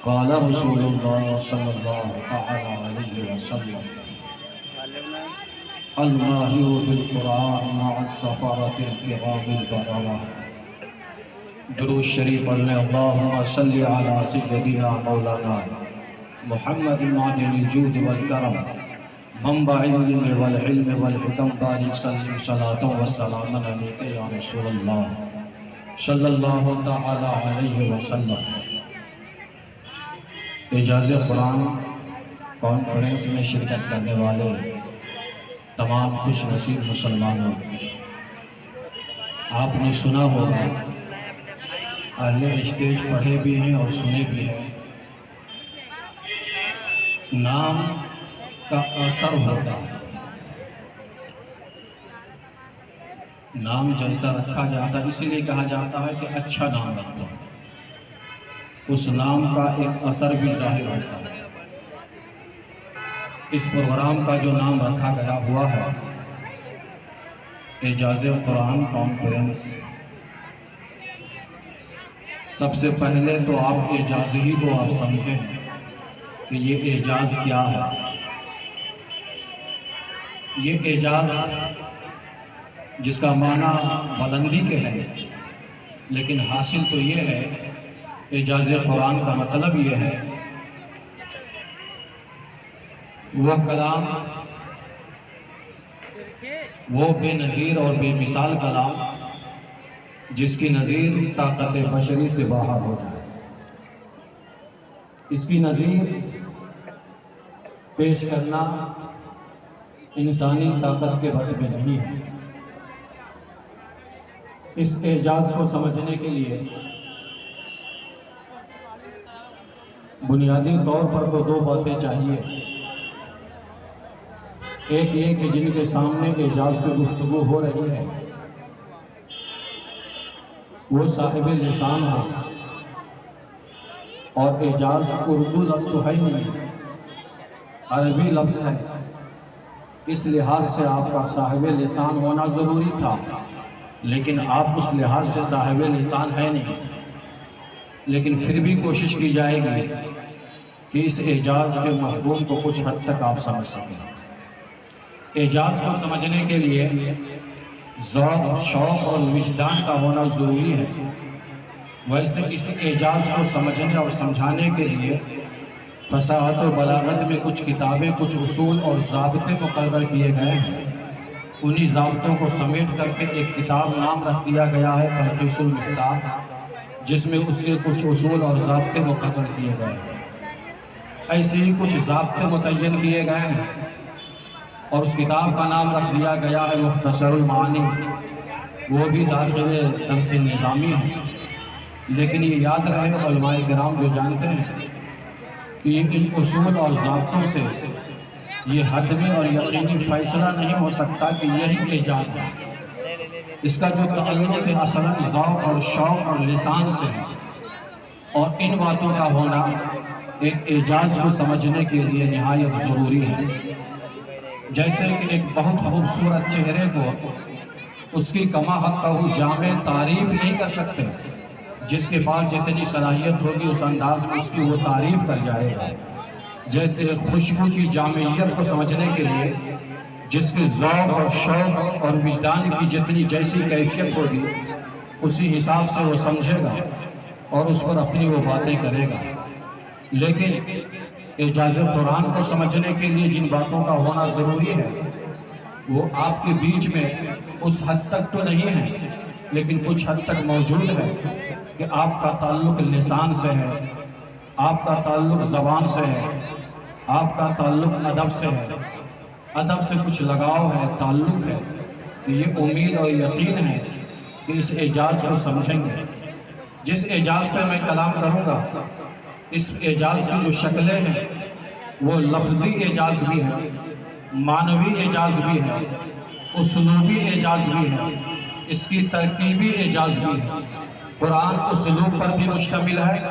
قال رسول الله صلى الله عليه وسلم الماهر بالقرآن مع السفرة الكرام البررة. درود شریف پڑھنے اللہم صلی علی سیدنا مولانا محمد معدن الجود والکرم منبع العلم والحلم والحکم بارک سلم صلاۃ و سلام علیک یا رسول اللہ صلی اللہ تعالی علیہ وسلم. اعجاز قرآن کانفرنس میں شرکت کرنے والے تمام خوش نصیب مسلمانوں، آپ نے سنا ہوگا، اہل اسٹیج پڑھے بھی ہیں اور سنے بھی ہیں، نام کا اثر ہوتا ہے. نام جیسا رکھا جاتا ہے اسی لیے کہا جاتا ہے کہ اچھا نام رکھو، اس نام کا ایک اثر بھی ظاہر ہوتا ہے. اس پروگرام کا جو نام رکھا گیا ہوا ہے اعجاز قرآن کانفرنس، سب سے پہلے تو آپ اعجاز ہی کو آپ سمجھیں کہ یہ اعجاز کیا ہے. یہ اعجاز جس کا معنی بلندی کے ہے، لیکن حاصل تو یہ ہے، اعجاز قرآن کا مطلب یہ ہے وہ کلام، وہ بے نظیر اور بے مثال کلام جس کی نظیر طاقت بشری سے باہر ہو جائے. اس کی نظیر پیش کرنا انسانی طاقت کے بس میں نہیں ہے. اس اعجاز کو سمجھنے کے لیے بنیادی طور پر تو دو باتیں چاہیے. ایک یہ کہ جن کے سامنے اعجاز پہ گفتگو ہو رہی ہے وہ صاحب لسان ہو، اور اعجاز اردو لفظ تو ہے ہی نہیں، عربی لفظ ہے. اس لحاظ سے آپ کا صاحب لسان ہونا ضروری تھا، لیکن آپ اس لحاظ سے صاحب لسان ہے نہیں. لیکن پھر بھی کوشش کی جائے گی کہ اس اعجاز کے مفہوم کو کچھ حد تک آپ سمجھ سکیں. اعجاز کو سمجھنے کے لیے ذوق، شوق اور وجدان کا ہونا ضروری ہے. ویسے اس اعجاز کو سمجھنے اور سمجھانے کے لیے فصاحت و بلاغت میں کچھ کتابیں، کچھ اصول اور ضابطے مقرر کیے گئے ہیں. انہی ضابطوں کو سمیٹ کر کے ایک کتاب نام رکھ دیا گیا ہے تلخیص المفتاح، جس میں اس کے کچھ اصول اور ضابطے مقرر کیے گئے ہیں. ایسے ہی کچھ ضابطے متعین کیے گئے ہیں اور اس کتاب کا نام رکھ دیا گیا ہے مختصر المعانی. وہ بھی داخل درس نظامی ہے، لیکن یہ یاد رہے علماء کرام جو جانتے ہیں کہ ان اصول اور ضابطوں سے یہ حتمی اور یقینی فیصلہ نہیں ہو سکتا کہ یہی اعجاز ہے. اس کا جو تعلق اصلاً ذوق اور شوق اور لسان سے ہے، اور ان باتوں کا ہونا ایک اعجاز کو سمجھنے کے لیے نہایت ضروری ہے. جیسے کہ ایک بہت خوبصورت چہرے کو اس کی کما حق جامع تعریف نہیں کر سکتے. جس کے پاس جتنی صلاحیت ہوگی اس انداز میں اس کی وہ تعریف کر جائے گا. جیسے خوشبو کی جامعیت کو سمجھنے کے لیے جس کے ذوق اور شوق اور وجدان کی جتنی جیسی کیفیت ہوگی اسی حساب سے وہ سمجھے گا اور اس پر اپنی وہ باتیں کرے گا. لیکن اعجاز قرآن کو سمجھنے کے لیے جن باتوں کا ہونا ضروری ہے وہ آپ کے بیچ میں اس حد تک تو نہیں ہے، لیکن کچھ حد تک موجود ہے کہ آپ کا تعلق لسان سے ہے، آپ کا تعلق زبان سے ہے، آپ کا تعلق ادب سے ہے. ادب سے کچھ لگاؤ ہے، تعلق ہے. یہ امید اور یقین ہے کہ اس اعجاز کو سمجھیں گے. جس اعجاز پہ میں کلام کروں گا، اس اعجاز کی جو شکلیں ہیں وہ لفظی اعجاز بھی ہے، معنوی اعجاز بھی ہے، اسلوبی اعجاز بھی ہے، اس کی ترکیبی اعجاز بھی ہے. قرآن اسلوب پر بھی مشتمل ہے،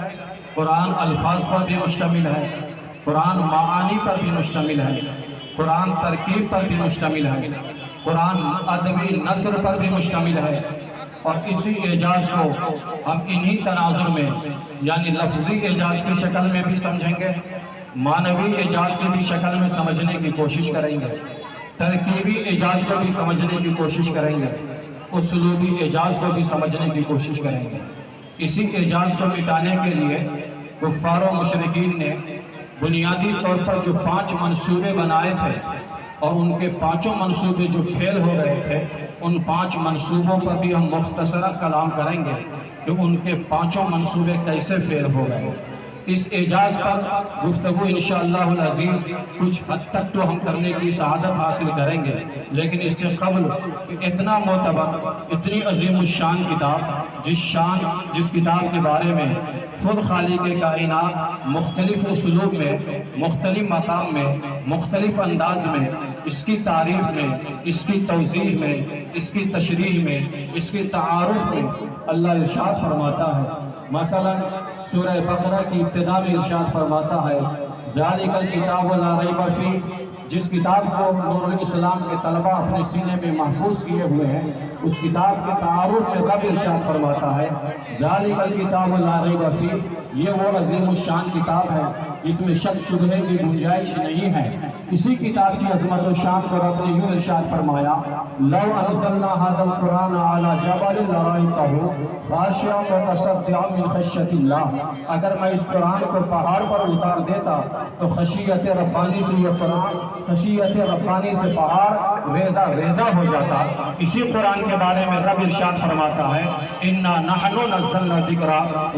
قرآن الفاظ پر بھی مشتمل ہے، قرآن معانی پر بھی مشتمل ہے، قرآن ترکیب پر بھی مشتمل ہے، قرآن ادبی نثر پر بھی مشتمل ہے، اور اسی اعجاز کو ہم انہی تناظر میں یعنی لفظی اعجاز کی شکل میں بھی سمجھیں گے، معنوی اعجاز کی بھی شکل میں سمجھنے کی کوشش کریں گے، ترکیبی اعجاز کو بھی سمجھنے کی کوشش کریں گے، اسلوبی اعجاز کو بھی سمجھنے کی کوشش کریں گے۔ اسی اعجاز کو مٹانے کے لیے کفار و مشرکین نے بنیادی طور پر جو 5 منصوبے بنائے تھے اور ان کے 5 منصوبے جو فیل ہو گئے تھے، ان 5 منصوبوں پر بھی ہم مختصرا کلام کریں گے کہ ان کے 5 منصوبے کیسے فیل ہو گئے۔ اس اعجاز پر گفتگو انشاءاللہ العزیز کچھ حد تک تو ہم کرنے کی سعادت حاصل کریں گے، لیکن اس سے قبل اتنا معتبر، اتنی عظیم الشان کتاب، جس کتاب کے بارے میں خود خالق کائنات مختلف اسلوب میں، مختلف مقام میں، مختلف انداز میں، اس کی تعریف میں، اس کی توضیح میں، اس کی تشریح میں، اس کی تعارف میں اللہ ارشاد فرماتا ہے۔ مثلا سورہ بقرہ کی ابتدا میں ارشاد فرماتا ہے ذالک الکتاب لا ریب فیہ، جس کتاب کو نور الاسلام کے طلبہ اپنے سینے میں محفوظ کیے ہوئے ہیں، اس کتاب کے تعارف میں رب ارشاد فرماتا ہے ذالک الکتاب لا ریب فیہ، یہ وہ عظیم الشان کتاب ہے جس میں شک شبہے کی گنجائش نہیں ہے۔ اسی کتاب کی عظمت و شان کو رب نے یوں ارشاد فرمایا لو انزلنا هذا القرآن على جبل لرأيته خاشعا متصدعا من خشیۃ اللہ، اگر میں اس قرآن کو پہاڑ پر اتار دیتا تو خشیت ربانی سے یہ قرآن، خشیت ربانی سے پہاڑ ریزہ ریزہ ہو جاتا۔ اسی قرآن کے بارے میں رب ارشاد فرماتا ہے انا نحن نزلنا الذکر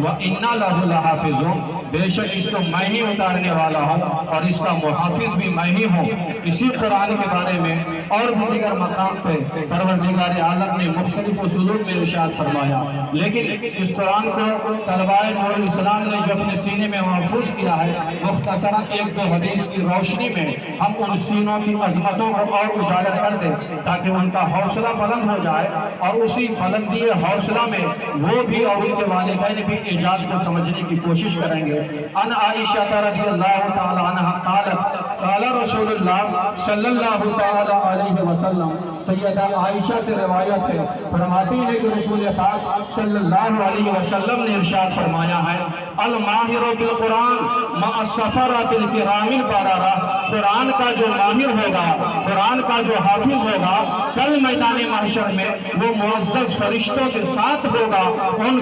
وانا لہ لحافظون، بے شک اس کو میں ہی اتارنے والا ہوں اور اس کا محافظ بھی میں ہی ہوں۔ اسی قرآن کے بارے میں اور بھی دیگر مقام پہ پروردگار عالم نے مختلف اسلوب میں ارشاد فرمایا، لیکن اس قرآن کو طلباء نور الاسلام نے جو اپنے سینے میں محفوظ کیا ہے، مختصراً 1-2 حدیث کی روشنی میں ہم ان سینوں کی عظمتوں کو اور اجاگر کر دیں تاکہ ان کا حوصلہ بلند ہو جائے، اور اسی بلندی حوصلہ میں وہ بھی اور ان کے والدین بھی اعجاز کو سمجھنے کی کوشش کریں گے۔ ان عائشہ رضی اللہ تعالی عنہ قالت قال رسول اللہ صلی اللہ تعالی علیہ وسلم، سیدہ عائشہ سے روایت ہے، فرماتی ہے کہ رسول پاک صلی اللہ علیہ وسلم نے ارشاد فرمایا ہے الماہر بالقرآن مع السفرۃ الکرام البررہ، قرآن کا جو ماہر ہوگا، قرآن کا جو حافظ ہوگا، کل میدان محشر میں وہ معزز فرشتوں کے ساتھ ہوگا، ان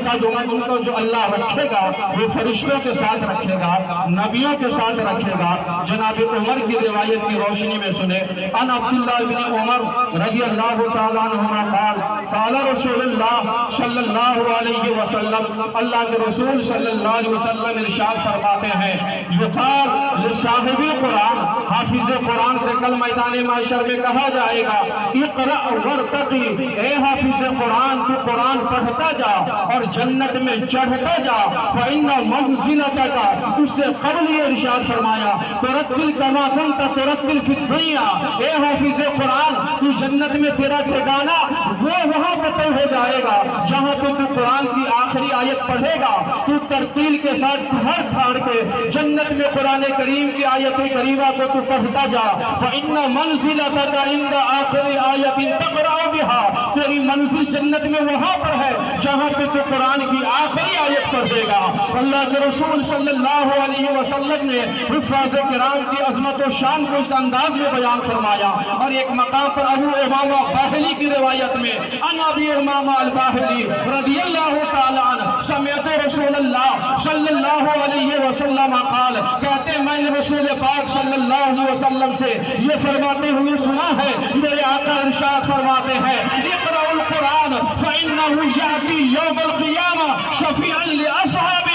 کو جو اللہ رکھے گا وہ فرشتوں کے ساتھ رکھے گا، نبیوں کے ساتھ رکھے گا۔ جناب عمر کی روایت کی روشنی میں سنے ان عبداللہ بن عمر رضی اللہ تعالیٰ عنہما قال قال رسول اللہ صلی اللہ علیہ وسلم، اللہ کے رسول صلی اللہ علیہ وسلم ارشاد فرماتے ہیں یقال لصاحب قرآن، حافظ قرآن سے کل میدان محشر میں کہا جائے گا اقرأ ورتقی، اے حافظ قرآن تو قرآن پڑھتا جا اور جنت میں چڑھتا جا، فإن منزلتک، اس سے قبل یہ ارشاد فرمایا ترتل کما کنت ترتل فی الدنیا، اے حافظ قرآن تو جنت میں تیرا ٹھکانہ وہ وہاں پہ طے ہو جائے گا جہاں پہ تو قرآن کی آخری آیت پڑھے گا، تو ترتیل کے ساتھ پھاڑ پھاڑ کے جنت میں قرآن کریم کی آیت کریمہ کو تو پڑھتا جا، فإن منزلتک عند آخر آیت تقرأ بها، تیری منزل جنت میں وہاں پر ہے جہاں پہ تو قرآن کی آخری آیت پڑھے گا۔ اللہ کے رسول صلی اللہ علیہ وسلم نے حفاظ کرام کی عظمت و شان کو اس انداز میں بیان فرمایا، اور ایک مقام پر ابو امامہ باہلی کی روایت میں ان ابی امامہ الباہلی رضی اللہ تعالی عنہ سمعت رسول اللہ صلی اللہ علیہ وسلم قال، کہتے ہیں میں نے رسول پاک صلی اللہ علیہ وسلم سے یہ فرماتے ہوئے سنا ہے، میرے آقا ارشاد فرماتے ہیں اقرأوا القرآن فإنه یأتی یوم القیامہ شفیعا لأصحابہ،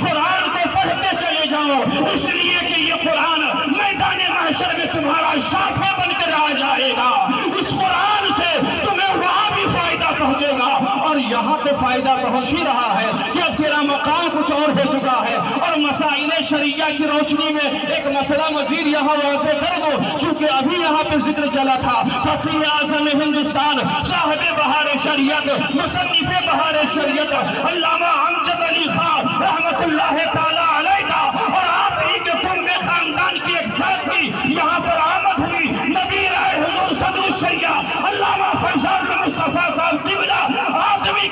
قرآن کو پڑھتے چلے جاؤ اس لیے کہ یہ قرآن میدان محشر میں تمہارا شافع بن کر آ جائے گا، اس قرآن سے تمہیں وہاں بھی فائدہ پہنچے گا، اور یہاں تو فائدہ پہنچ ہی رہا ہے کہ اب تیرا مقام کچھ اور ہو چکا ہے۔ اور مسائل شریعہ کی روشنی میں ایک مسئلہ مزید یہاں واضح کر دو، چونکہ ابھی یہاں پہ ذکر چلا تھا، فقیہ اعظم ہندوستان، صاحب بہار شریعت، مصنف بہار شریعت علامہ امجد علی خان رحمت اللہ تعالی علیہ کا، اور آپ ہی کے کنبے خاندان کی ایک ساتھی یہاں پر آمد ہوئی، نبی رائے حضور صدر الشریعہ علامہ فیضان مصطفیٰ صاحب قبلہ آدمی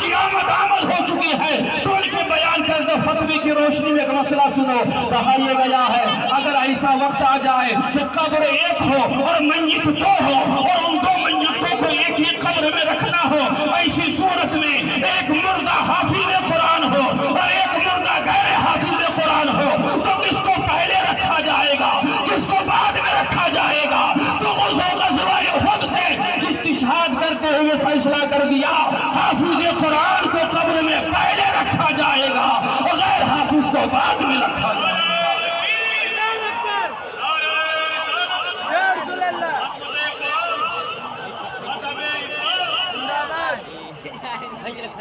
روشنی میں ایک مسئلہ سنو، کہا یہ گیا ہے اگر ایسا وقت آ جائے کہ قبر ایک ہو اور میت دو ہو اور ان دو میتوں کو ایک ہی قبر میں رکھنا ہو، ایسی صورت میں ایک مردہ حافظ قرآن ہو اور ایک مردہ غیر حافظ قرآن ہو، تو کس کو پہلے رکھا جائے گا، کس کو بعد میں رکھا جائے گا؟ تو غزوہ احد سے استشہاد کرتے ہوئے فیصلہ کر دیا حافظ قرآن کو قبر میں پہلے رکھا جائے گا اور غیر حافظ کو بعد میں رکھا جائے گا۔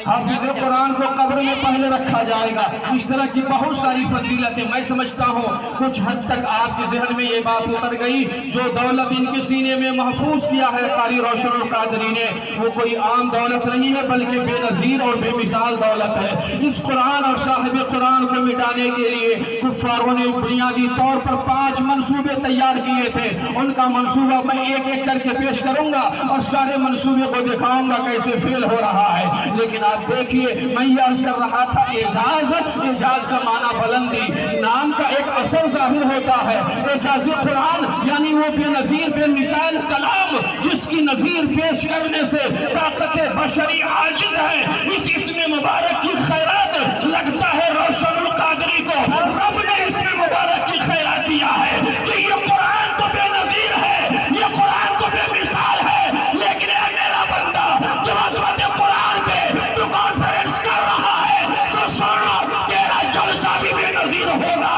حافظ قرآن کو قبر میں پہلے رکھا جائے گا۔ اس طرح کی بہت ساری فضیلتیں، میں سمجھتا ہوں کچھ حد تک آپ کے ذہن میں یہ بات اتر گئی۔ جو دولت ان کے سینے میں محفوظ کیا ہے قاری روشن القادری نے، وہ کوئی عام دولت نہیں ہے بلکہ بے نظیر اور بے مثال دولت ہے۔ اس قرآن اور صاحب قرآن کو مٹانے کے لیے کفاروں نے بنیادی طور پر 5 منصوبے تیار کیے تھے۔ ان کا منصوبہ میں ایک ایک کر کے پیش کروں گا اور سارے منصوبے کو دکھاؤں گا کیسے فیل ہو رہا ہے۔ لیکن آپ دیکھیے، میں یہ عرض کر رہا تھا اعجاز، اعجاز کا معنی بلندی، نام کا ایک اثر ظاہر ہوتا ہے۔ اعجاز قرآن یعنی وہ بے نظیر بے مثال کلام جس کی نظیر پیش کرنے سے طاقت بشری عاجز ہے۔ اس اسم مبارک کی خیرات لگتا ہے روشن القادری کو رب نے اسم مبارک کی خیرات دیا ہے کہ یہ قرآن تو بے نظیر ہے، یہ قرآن تو بے مثال ہے، لیکن اے میرا بندہ جب عظمت قرآن پہ تو کانفرنس کر رہا ہے تو سنو تیرا جلسہ بھی بے نظیر ہوگا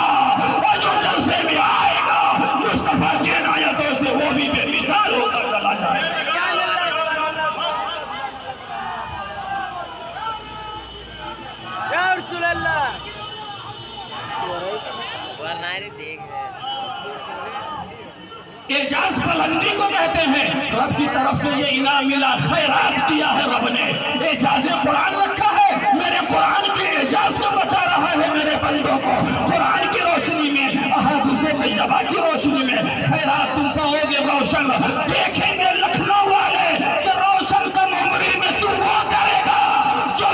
اور جو جلسے میں آئے گا مصطفیٰ کی عنایتوں سے وہ بھی بے مثال ہو کر چلا جائے گا۔ یا رسول اللہ ورنہ دیکھ رہے اعجاز بلندی کو کہتے ہیں۔ رب کی طرف سے یہ انعام ملا، خیرات دیا ہے رب نے، اعجاز قرآن رکھا ہے۔ میرے قرآن کے اعجاز کو بتا رہا ہے میرے بندوں کو، قرآن کی روشنی میں، احادیث طیبہ کی روشنی میں خیرات تم پاؤ گے روشن۔ دیکھیں گے لکھنؤ والے کہ روشن کا عمری میں تو وہ کرے گا جو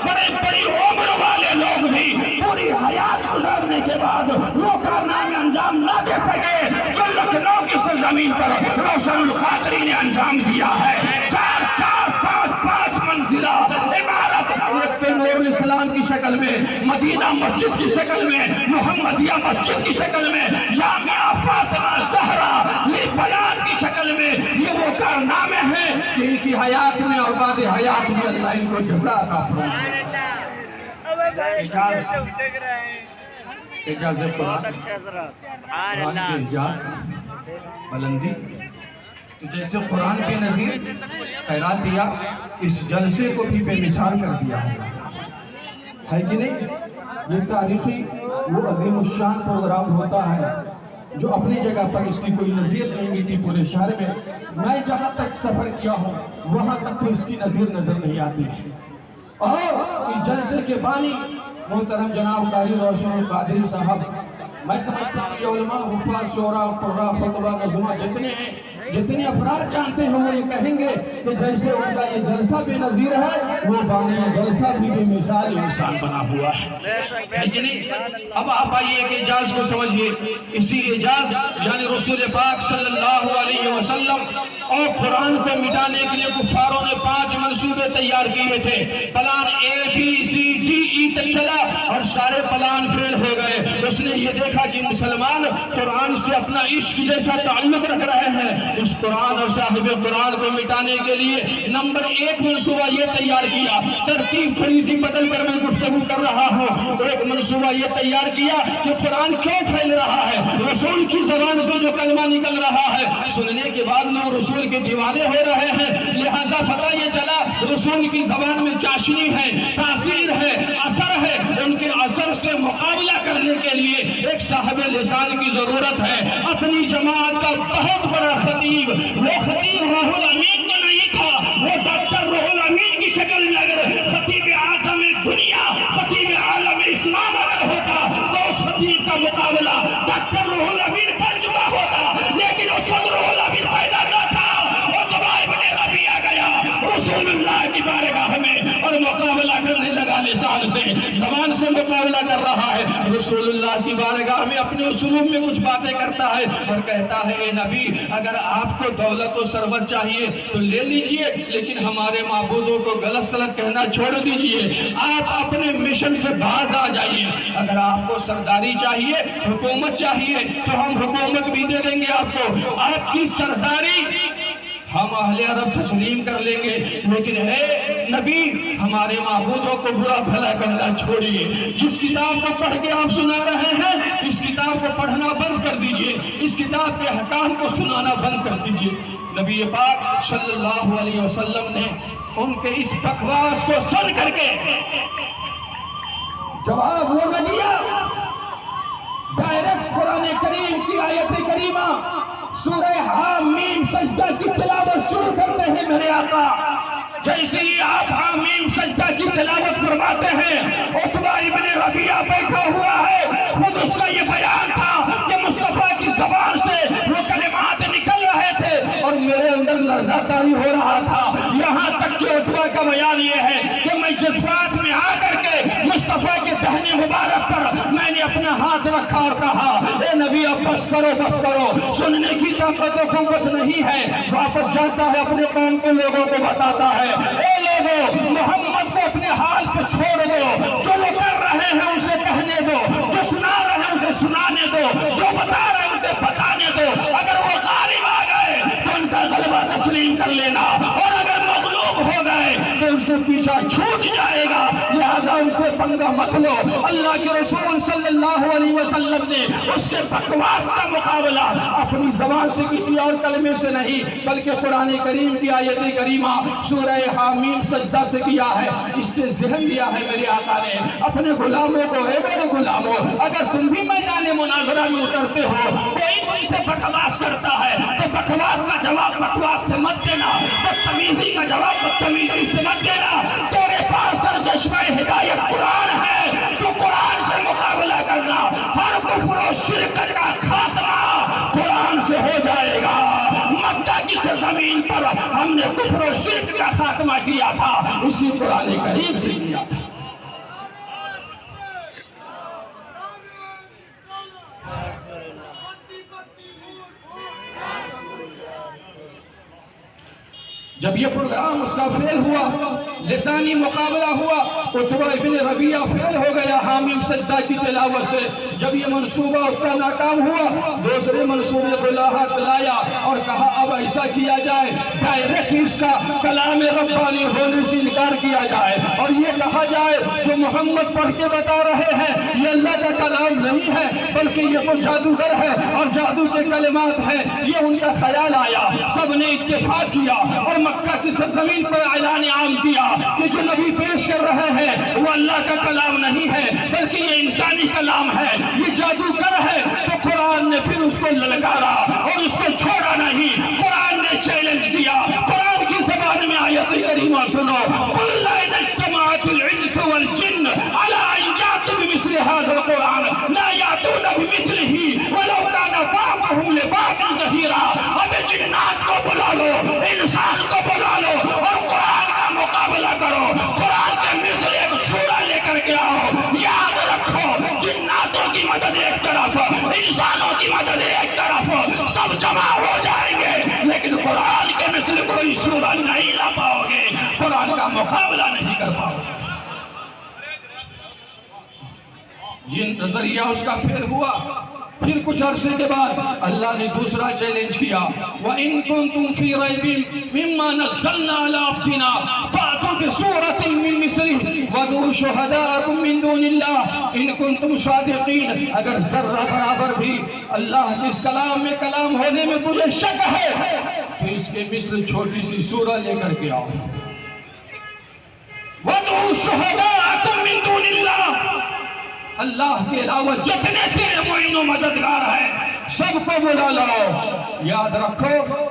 بڑے بڑی عمر والے لوگ بھی پوری حیات گزارنے کے بعد وہ کارنامے انجام نہ دے سکے جو لکھنؤ کی سرزمین پر روشن القادری نے انجام دیا ہے۔ 4-4 5 منزلہ عمارت، ایک پہ نور الاسلام کی شکل میں، مدینہ مسجد کی شکل میں، محمدیہ مسجد کی شکل میں، جامعہ فاطمہ زہرا بیان کی شکل میں، یہ وہ کارنامے ہیں کہ ان کی حیات میں اور بعد حیات میں اللہ ان کو جزا عطا فرمائے۔ اعجاز قرآن، قرآن کے اعجاز بلندی، تو جیسے قرآن بے نظیر خیرات دیا، اس جلسے کو بھی بے مثال کر دیا ہے کہ نہیں؟ یہ تاریخی وہ عظیم الشان پروگرام ہوتا ہے جو اپنی جگہ پر اس کی کوئی نظیر نہیں ملتی پورے شہر میں۔ میں جہاں تک سفر کیا ہوں وہاں تک اس کی نظیر نظر نہیں آتی۔ اور اس جلسے کے بانی محترم جناب قاری روشن القادری صاحب، میں سمجھتا ہوں یہ علماء، حفاظ، شعراء، قراء، خطبہ، نظمہ جتنے ہیں، جتنے افراد جانتے ہیں وہ یہ کہیں گے کہ جیسے اس کا یہ جلسہ بے نظیر ہے وہ بانی جلسہ بھی بے مثال انسان بنا ہوا ہے۔ اب آپ آئیے کہ اعجاز کو سمجھئے، اسی اعجاز یعنی رسول پاک صلی اللہ علیہ وسلم اور قرآن کو مٹانے کے لیے کفاروں نے 5 منصوبے تیار کیے تھے۔ پلان ABCDE تک چلا اور سارے پلان فیل ہو گئے۔ اس نے یہ دیکھا کہ مسلمان قرآن سے اپنا عشق جیسا تعلق رکھ رہے ہیں، اس قرآن اور صاحب قرآن کو مٹانے کے لیے نمبر 1 منصوبہ یہ تیار کیا، ترتیب تھوڑی سی بدل کر میں گفتگو کر رہا ہوں۔ ایک منصوبہ یہ تیار کیا کہ قرآن کیوں پھیل رہا ہے، رسول کی زبان سے جو کلمہ نکل رہا ہے سننے کے بعد لوگ رسول کے دیوانے ہو رہے ہیں، لہذا پتہ یہ چلا رسول کی زبان میں چاشنی ہے، تاثیر ہے، اثر ہے۔ ان کے اثر سے مقابلہ کرنے کے لیے ایک صاحب لسان کی ضرورت ہے۔ اپنی جماعت کا بہت بڑا خطیب، وہ خطیب روح الامین تو نہیں تھا، وہ ڈاکٹر روح الامین کی شکل میں اگر خطیب اعظم دنیا، خطیب عالم اسلام اگر ہوتا تو اس خطیب کا مقابلہ ڈاکٹر روح الامین کر چکا ہوتا، لیکن اس وقت روح الامین پیدا نہ تھا۔ عتبہ ابن ربیعہ گیا رسول اللہ کی بارگاہ میں اور مقابلہ کرنے لگا، لسان سے زبان سے مقابلہ کر رہا ہے، رسول اللہ کی بارگاہ میں اپنے اسلوب میں کچھ باتیں کرتا ہے اور کہتا ہے اے نبی اگر آپ کو دولت و ثروت چاہیے تو لے لیجئے، لیکن ہمارے معبودوں کو غلط سلط کہنا چھوڑ دیجئے، آپ اپنے مشن سے باز آ جائیے۔ اگر آپ کو سرداری چاہیے، حکومت چاہیے تو ہم حکومت بھی دے دیں گے آپ کو، آپ کی سرداری ہم اہل عرب تسلیم کر لیں گے، لیکن اے نبی ہمارے معبودوں کو برا بھلا کہنا چھوڑیے۔ جس کتاب کو پڑھ کے آپ سنا رہے ہیں اس کتاب کو پڑھنا بند کر دیجئے، اس کتاب کے حکام کو سنانا بند کر دیجئے۔ نبی پاک صلی اللہ علیہ وسلم نے ان کے اس بکواس کو سن کر کے جواب وہ نہ دیا، ڈائریکٹ قرآن کریم کی آیت کریمہ سورہ حامیم سجدہ کی تلاوت شروع کرتے ہیں میرے آقا۔ جیسے ہی آپ حامیم سجدہ کی تلاوت فرماتے ہیں، عتبہ ابن ربیعہ بیٹھا ہوا ہے، خود اس کا یہ بیان تھا کہ مصطفیٰ کی زبان سے وہ کلمات نکل رہے تھے اور میرے اندر لرزہ طاری ہو رہا تھا، یہاں تک کہ عتبہ کا بیان یہ ہے کہ میں جذبات میں آ کر کے مصطفیٰ کے دہنے مبارک پر میں نے اپنا ہاتھ رکھا اور کہا اے نبی اب بس کرو، سننے کی طاقت و قوت نہیں ہے۔ واپس جاتا ہے اپنے قوم کے لوگوں کو بتاتا ہے اے لوگوں محمد کو اپنے حال پہ چھوڑ دو، جو وہ کر رہے ہیں اسے کہنے دو، جو سنا رہے ہیں اسے سنانے دو، جو بتا رہے ہیں اسے بتانے دو، اگر وہ غالب آ گئے تو ان کا غلبہ تسلیم کر لینا، اور اگر مغلوب ہو گئے تو ان سے پیچھا چھوٹ جائے گا، لہذا ان سے پنگا مت لو۔ اللہ کے رسول صلی اللہ علیہ وسلم نے اس کے بکواس کا مقابلہ اپنی زبان سے کسی اور کلمے سے نہیں بلکہ قرآن کریم کی آیت کریمہ سورہ حامیم سجدہ سے کیا ہے۔ اس سے ذہن دیا ہے میرے آقا نے اپنے غلاموں کو، اے میرے غلاموں اگر تم بھی میدان مناظرہ میں اترتے ہو، کوئی تم سے بکواس کرتا ہے تو بکواس کا جواب بکواس سے مت دینا، بدتمیزی کا جواب بدتمیزی سے مت دینا۔ تیرے پاس سرچشمہ ہدایت قرآن ہے تو قرآن سے مقابلہ کرنا، ہر کفر و شرک کا خاتمہ قرآن سے ہو جائے گا۔ مکہ کی سرزمین پر ہم نے کفر و شرک کا خاتمہ کیا تھا، اسی قرآن کریم سے کیا تھا۔ جب یہ پروگرام اس کا فیل ہوا، لسانی مقابلہ ہوا، عتبہ ابن ربیعہ فیل ہو گیا حامیم سجدہ کی تلاوت سے، جب یہ منصوبہ اس کا ناکام ہوا دوسرے منصوبے کو لایا اور کہا اب ایسا کیا جائے ڈائریکٹ اس کا کلام ربانی ہونے سے انکار کیا جائے اور یہ کہا جائے جو محمد پڑھ کے بتا رہے ہیں یہ اللہ کا کلام نہیں ہے بلکہ یہ تو جادوگر ہے اور جادو کے کلمات ہیں، یہ ان کا خیال آیا، سب نے اتفاق کیا اور مکہ کی سرزمین پر اعلان عام کیا کہ جو نبی پیش کر رہے ہیں وہ اللہ کا کلام نہیں ہے بلکہ یہ انسانی کلام ہے، یہ جادوگر ہے۔ تو قرآن نے پھر اس کو للکارا اور اس کو چھوڑا نہیں، قرآن نے چیلنج کیا، قرآن کی زبان میں آیت کریمہ سنو، قُلْ لَئِنِ اجْتَمَعَتِ الْإِنسُ وَالْجِنُّ عَلَىٰ أَن يَأْتُوا بِمِثْلِ هَٰذَا الْقُرْآنِ لَا يَأْتُونَ بِمِثْلِهِ وَلَوْ كَانَ بَعْضُهُمْ لِبَعْضٍ ظَهِيرًا۔ اب جنات کو بلا لو، انسان کو بلا لو اور قرآن کا مقابلہ کرو، قرآن کے مثل ایک سورہ لے کر کے آؤ۔ یاد رکھو جناتوں کی مدد ایک طرف، انسانوں کی مدد ایک طرف، سب جمع ہو جائیں گے لیکن قرآن کے مثل کوئی سورہ نہیں لا پاؤ گے، قرآن کا مقابلہ نہیں کر پاؤ گے۔ یہ نظریہ اس کا فیل ہوا، پھر کچھ عرصے کے بعد اللہ نے دوسرا چیلنج کیا، وَإِن كُنتُمْ فِي رَيْبٍ مِّمَّا نَزَّلْنَا عَلَىٰ عَبْدِنَا فَأْتُوا بِسُورَةٍ مِّن مِّثْلِهِ وَادْعُوا شُهَدَاءَكُم مِّن دُونِ اللَّهِ إِن كُنتُمْ صَادِقِينَ۔ اگر ذرہ برابر بھی اللہ کے اس کلام میں کلام ہونے میں تجھے شک ہے تو اس کے مثل چھوٹی سی سورہ لے کر کے آؤ۔ وَادْعُوا شُهَدَاءَكُم مِّن دُونِ اللَّهِ، اللہ کے علاوہ جتنے تیرے معین و مددگار ہیں سب کو بلا لاؤ۔ یاد رکھو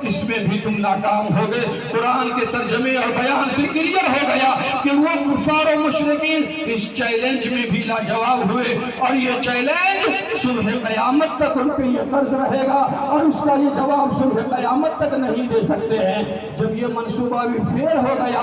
اس میں بھی تم ناکام ہو گئے۔ قرآن کے ترجمے اور بیان سے کلیئر ہو گیا کہ وہ کفار و مشرکین اس چیلنج میں بھی لاجواب ہوئے، اور یہ چیلنج صبح قیامت تک ان پہ یہ قرض رہے گا، اور اس کا یہ جواب صبح قیامت تک نہیں دے سکتے ہیں۔ جب یہ منصوبہ بھی فیل ہو گیا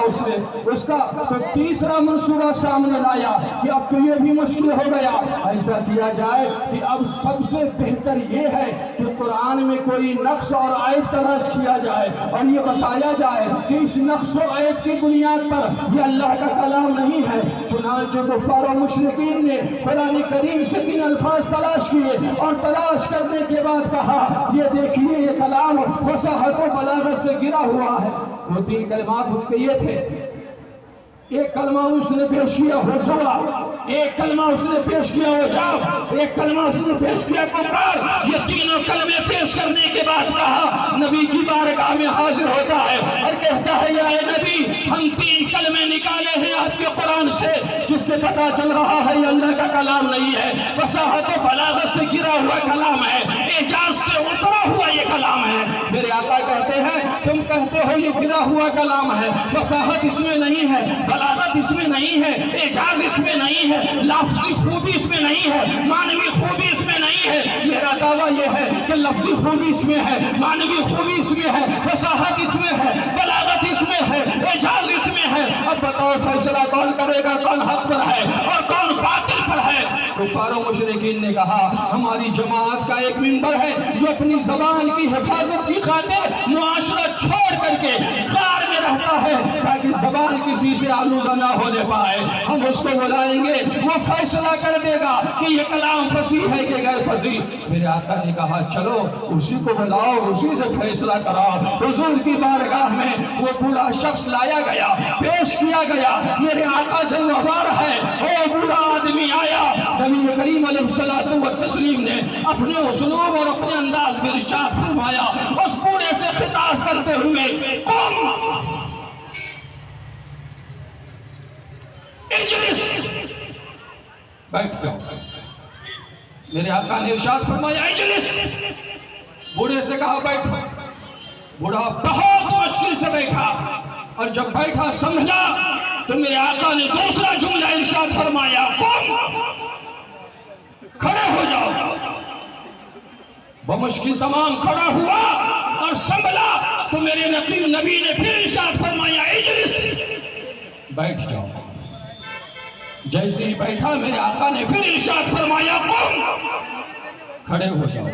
اس کا تو تیسرا منصوبہ سامنے لایا کہ اب تو یہ بھی مشکل ہو گیا، ایسا کیا جائے کہ اب سب سے بہتر یہ ہے کہ قرآن میں کوئی نقص اور آیت تلاش کیا جائے اور یہ بتایا جائے کہ اس نقص و آیت کی بنیاد پر یہ اللہ کا کلام نہیں ہے۔ چنانچہ کفار و مشرکین نے قرآن کریم سے 3 الفاظ تلاش کیے، اور تلاش کرنے کے بعد کہا یہ دیکھیے یہ کلام فصاحت و بلاغت سے گرا ہوا ہے۔ وہ 3 کلمات ان کے یہ تھے۔ ایک کلمہ اس نے پیش کیا حضور، ایک کلمہ اس نے پیش کیا عجاب، ایک کلمہ اس نے پیش کیا کفار۔ یہ تینوں کلمے پیش کرنے کے بعد کہا نبی کی بارگاہ میں حاضر ہوتا ہے اور کہتا ہے یا نبی ہم 3 کلمے نکالے ہیں آپ کے قرآن سے جس سے پتا چل رہا ہے یہ اللہ کا کلام نہیں ہے، فصاحت و بلاغت سے گرا ہوا کلام ہے، اعجاز سے اترا ہوا یہ کلام ہے۔ میرے آقا کہتے ہیں تم کہتے ہو یہ گرا ہوا کلام ہے، فصاحت اس میں نہیں ہے، بلاغت اس میں نہیں ہے، اعجاز اس میں نہیں ہے، لفظی خوبی اس میں نہیں ہے، معنوی خوبی اس میں نہیں ہے۔ میرا دعویٰ یہ ہے کہ لفظی خوبی اس میں ہے، معنوی خوبی اس میں ہے، فصاحت اس میں ہے، بلاغت اس میں ہے، اعجاز اس میں ہے۔ اب بتاؤ فیصلہ کون کرے گا، کون حق پر ہے اور کون باطل پر ہے؟ کفار و مشرکین نے کہا ہماری جماعت کا ایک ممبر ہے جو اپنی زبان کی حفاظت کی خاطر معاشرہ چھوڑ کر کے غار میں رہتا ہے تاکہ زبان کسی سے آلودہ نہ ہونے پائے، ہم اس کو بلائیں گے، وہ فیصلہ کر دے گا کہ یہ کلام فصیح ہے کہ غیر فصیح۔ میرے آقا نے کہا چلو اسی کو بلاؤ، اسی سے فیصلہ کراؤ۔ حضور کی بارگاہ میں وہ بوڑھا شخص لایا گیا، پیش کیا گیا۔ میرے آقا جل وبار ہے، وہ بوڑھا آدمی آیا، نبی کریم علیہ الصلوۃ والتسلیم نے اپنے اسلوب اور اپنے انداز میں ارشاد فرمایا اس بوڑھے سے خطاب کرتے ہوئے قم اجلس، بیٹھ جاؤ۔ میرے آقا نے ارشاد فرمایا اجلس، بوڑھے سے کہا بیٹھ۔ بوڑھا بہت مشکل سے بیٹھا، اور جب بیٹھا سمجھا تو میرے آقا نے دوسرا جملہ ارشاد فرمایا قم، کھڑے ہو جاؤ۔ بمشکل تمام کھڑا ہوا اور سنبھلا تو میرے نبی نے پھر ارشاد فرمایا اجلس، بیٹھ جاؤ۔ جیسے ہی بیٹھا میرے آقا نے پھر ارشاد فرمایا قم، کھڑے ہو جاؤ۔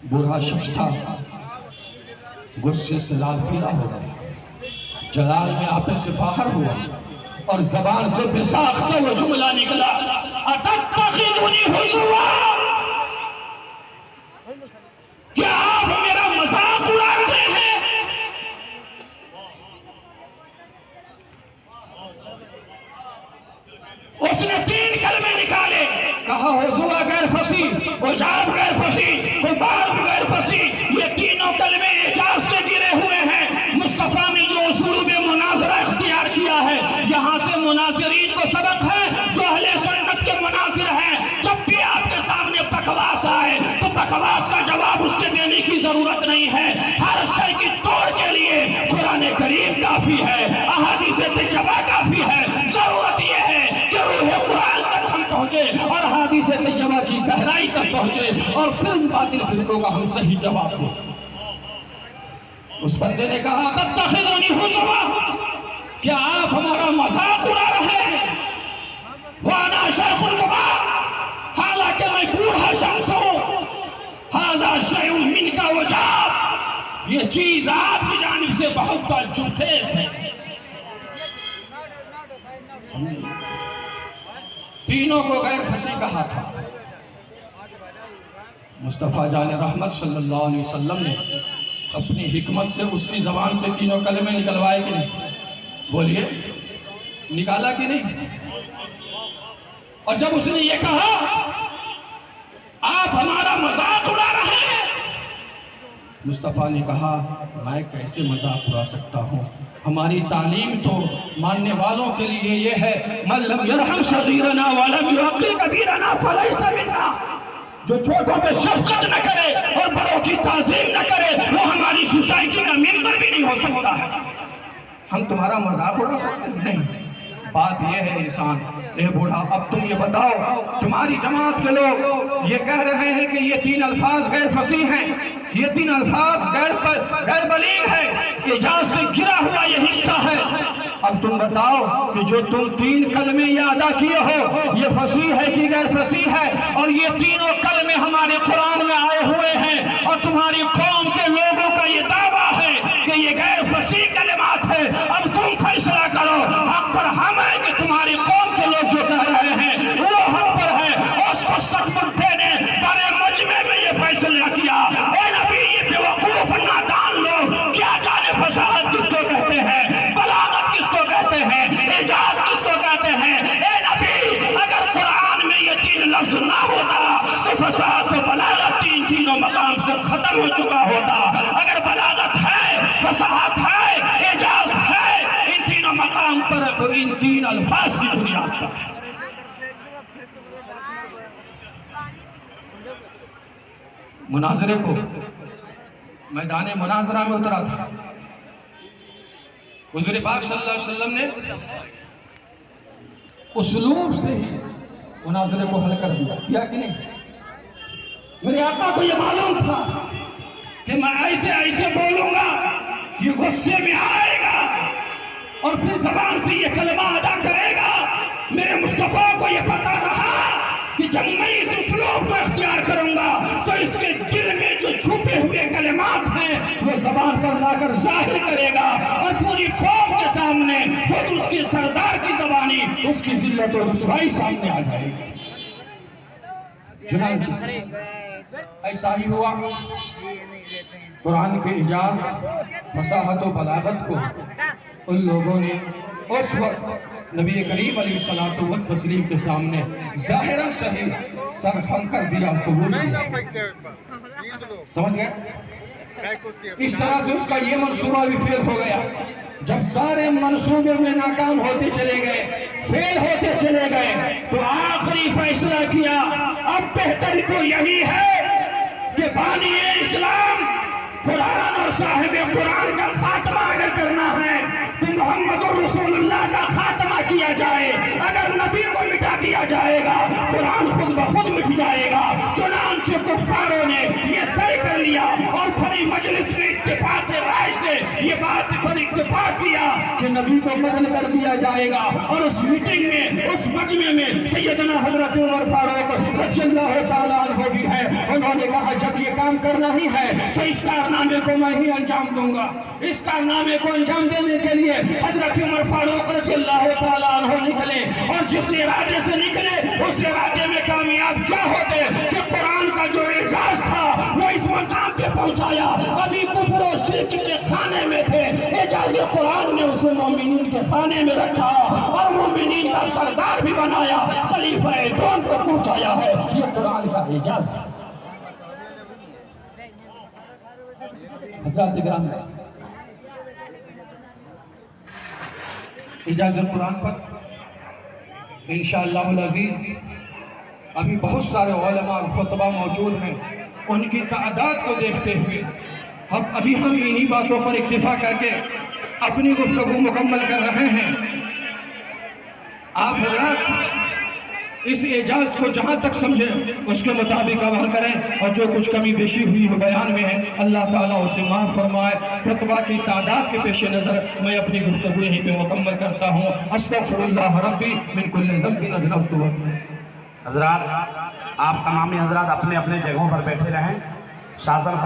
بوڑھا شخص تھا، غصے سے لال پیلا ہو گیا، جلال میں آپے سے باہر ہوا اور زبان سے بے ساختہ وہ جملہ نکلا اتتخذونی ہزوا، کیا آپ میرا مذاق اڑا رہے ہیں؟ اس نے 3 کلمے نکالے، کہا ہزوا غیر فصیح، عجاب غیر فصیح، غبار غیر فصیح۔ یہ تینوں کلمے اعجاز سے گرے ہوئے ہیں۔ مصطفیٰ نے جو اسلوب مناظرہ اختیار کیا ہے، یہاں سے مناظرین کو سبق ہے جو اہل سنت کے مناظر ہیں، جب بھی آپ کے سامنے بکواس آئے تو بکواس کا جواب اس سے دینے کی ضرورت نہیں ہے۔ ہر شے کی توڑ کے لیے قرآن کریم کافی ہے، احادیث طیبہ کافی ہے۔ ضرورت یہ ہے کہ روح قرآن تک ہم پہنچے اور حدیث طیبہ کی گہرائی تک پہنچے اور پھر ان باطل فرقوں کا ہم صحیح جواب دیں۔ اس بندے نے کہا تتخذونی ہزوا، کیا آپ ہمارا مذاق اڑا رہے ہیں؟ وانا شیخ الکبار، حالانکہ میں بوڑھا شخص ہوں۔ ھذا شیء منک عجاب، یہ چیز آپ کی جانب سے بہت تعجب خیز ہے۔ تینوں کو غیر فصیح کہا تھا۔ مصطفیٰ جان رحمت صلی اللہ علیہ وسلم نے اپنی حکمت سے اس کی زبان سے تینوں کلمے نکلوائے کہ نہیں؟ بولیے، نکالا کہ نہیں؟ اور جب اس نے یہ کہا آپ ہمارا مذاق اڑا رہے ہیں، مصطفیٰ نے کہا میں کیسے مذاق اڑا سکتا ہوں؟ ہماری تعلیم تو ماننے والوں کے لیے یہ ہے من لم یرحم صغیرنا ولم یوقر کبیرنا فلیس منا، جو چھوٹوں پہ شفقت نہ کرے اور بڑوں کی تعظیم نہ کرے وہ ہماری سوسائٹی کا ممبر بھی نہیں ہو سکتا ہے۔ ہم تمہارا مذاق اڑا سکتے ہیں؟ نہیں۔ بات یہ ہے انسان، اے بوڑھا اب تم یہ بتاؤ، تمہاری جماعت کے لوگ یہ کہہ رہے ہیں کہ یہ 3 الفاظ غیر فصیح ہیں، یہ 3 الفاظ غیر بلیغ ہے، اعجاز سے گرا ہوا یہ حصہ ہے۔ اب تم بتاؤ کہ جو تم 3 کلمے یہ ادا کیے ہو یہ فصیح ہے کہ غیر فصیح ہے؟ اور یہ تینوں کلمے ہمارے قرآن میں آئے ہوئے ہیں اور تمہاری قوم کے لوگوں کا یہ دعویٰ ہے کہ یہ غیر فصیح کلمات ہے۔ اب تم فیصلہ کرو، حق پر ہم ہے کہ تمہاری قوم کے لوگ جو کہہ رہے ہیں وہ حق پر ہے؟ اور اس کو سچمچ نے بڑے مجمع میں یہ فیصلہ کیا۔ اے نبی یہ بیوقوف نادان لوگ کیا جانے فصاحت کس کو کہتے ہیں، بلاغت کس کو کہتے ہیں، اعجاز کس کو کہتے ہیں؟ اے نبی اگر قرآن میں یہ 3 لفظ نہ ہوتا تو فصاحت و بلاغت تینوں مقام سے ختم ہو چکا ہوتا۔ اگر بلاغت ہے، فصاحت ہے، اعجاز ہے، ان تینوں مقام پر تو ان 3 الفاظ کی بنیاد پر ہے۔ مناظرے کو میدان مناظرہ میں اترا تھا، حضور پاک صلی اللہ علیہ وسلم نے اسلوب سے ہی مناظرے کو حل کر دیا، کیا کہ نہیں؟ میرے آقا کو یہ معلوم تھا کہ میں ایسے بولوں گا، یہ غصے میں آئے گا اور پھر زبان سے یہ کلمہ ادا کرے گا۔ میرے مصطفیٰ کو یہ پتا رہا کہ جب میں اس اسلوب کو اختیار کروں گا تو اس کے دل میں جو چھپے ہوئے کلمات ہیں وہ زبان پر لا کر ظاہر کرے گا اور پوری قوم کے سامنے خود اس کے سردار کی زبانی اس کی ذلت و رسوائی سامنے آ جائے گی۔ چنانچہ ایسا ہی ہوا، قرآن کے اعجاز، فصاحت و بلاغت کو ان لوگوں نے اس وقت نبی کریم علیہ الصلوۃ والتسلیم کے سامنے ظاہراً صحیح سر خم کر دیا، قبول کیا۔ سمجھ گئے؟ اس طرح سے اس کا یہ منصوبہ بھی فیل ہو گیا۔ جب سارے منصوبے میں ناکام ہوتے چلے گئے، فیل ہوتے چلے گئے، تو آخری فیصلہ کیا اب بہتر تو یہی ہے کہ بانی اسلام قرآن اور صاحب قرآن کا خاتمہ اگر کرنا ہے تو محمد رسول اللہ کا خاتمہ کیا جائے۔ اگر نبی کو مٹا دیا جائے گا قرآن خود بخود مٹ جائے گا۔ چنانچہ کفاروں نے یہ طے کر لیا اور بڑی مجلس میں اتفاق رائے سے یہ بات پر اتفاق کیا کہ نبی کو قتل کر دیا جائے گا۔ اور اس میٹنگ میں، اس مجمع میں سیدنا حضرت عمر فاروق رضی اللہ تعالیٰ عنہ بھی ہے۔ انہوں نے کہا جب یہ کام کرنا ہی ہے تو اس کارنامے کو میں ہی انجام دوں گا۔ اس کارنامے کو انجام دینے کے لیے حضرت عمر فاروق رضی اللہ تعالیٰ عنہ نکلے، اور جس ارادے سے نکلے اس ارادے میں کامیاب کیا ہوتے کہ قرآن کا جو اعجاز تھا وہ اس مقام پہ پہنچایا۔ ابھی کفر و شرک کے خانے میں تھے، اعجاز قرآن نے اسے مومنین کے خانے میں رکھا اور مومنین کا سردار بھی بنایا، خلیفہ دوم کو پہنچایا ہے۔ یہ قرآن کا اعجاز ہے۔ حضرات اکرام، اجازت قرآن پر انشاءاللہ العزیز ابھی بہت سارے علماء اور خطبہ موجود ہیں، ان کی تعداد کو دیکھتے ہوئے ابھی ہم انہی باتوں پر اکتفا کر کے اپنی گفتگو مکمل کر رہے ہیں۔ آپ حضرات اس اعجاز کو جہاں تک سمجھیں اس کے مطابق عمل کریں، اور جو کچھ کمی بیشی ہوئی ہو بیان میں ہے اللہ تعالیٰ اسے معاف فرمائے۔ خطبہ کی تعداد کے پیش نظر میں اپنی گفتگو یہیں پہ مکمل کرتا ہوں۔ استغفر اللہ ربی من کل ذنب اذنبت۔ حضرات آپ تمامی حضرات اپنے اپنے جگہوں پر بیٹھے رہیں۔ شاہ صاحب